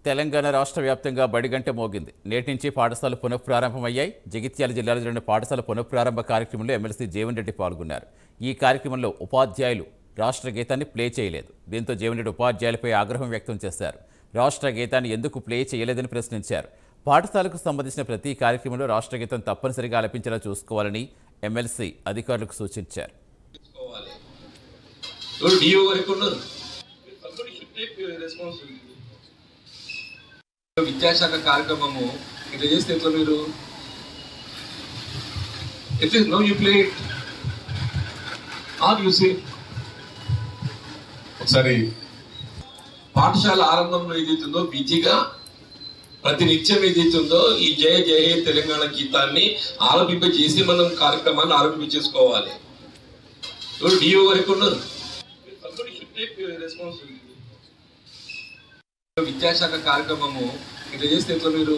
తెలంగాణ రాష్ట్ర వ్యాప్తంగా బడిగంట మోగింది. నేటి నుంచి పాఠశాలలు పునఃప్రారంభమయ్యాయి. జగిత్యాల జిల్లాలో జరిగిన పాఠశాల పునఃప్రారంభ కార్యక్రమంలో ఎమ్మెల్సీ జీవన్ రెడ్డి పాల్గొన్నారు. ఈ కార్యక్రమంలో ఉపాధ్యాయులు రాష్ట్ర గీతాన్ని ప్లే చేయలేదు. దీంతో జీవన్ రెడ్డి ఉపాధ్యాయులపై ఆగ్రహం వ్యక్తం చేశారు. రాష్ట్ర గీతాన్ని ఎందుకు ప్లే చేయలేదని ప్రశ్నించారు. పాఠశాలకు సంబంధించిన ప్రతి కార్యక్రమంలో రాష్ట్ర గీతం తప్పనిసరిగా ఆలపించేలా చూసుకోవాలని ఎమ్మెల్సీ అధికారులకు సూచించారు. విద్యాశాఖ కార్యక్రమము ఇట్లా చేస్తే ఎట్లా మీరు at least no you play or you say ఒకసారి పాఠశాల ఆరంభంలో ఏదైతుందో బిజీగా ప్రతి నిత్యం ఏదైతుందో ఈ జయ జయ తెలంగాణ గీతాన్ని ఆలపింపజేసి మనం కార్యక్రమాన్ని ఆరంభించేసుకోవాలి. ఎవరు డిఓ వరకు ఉన్నారు. రెస్పాన్సిబిలిటీ విద్యాశాఖ కార్యక్రమము ఇట్లా చేస్తే ఎట్లా మీరు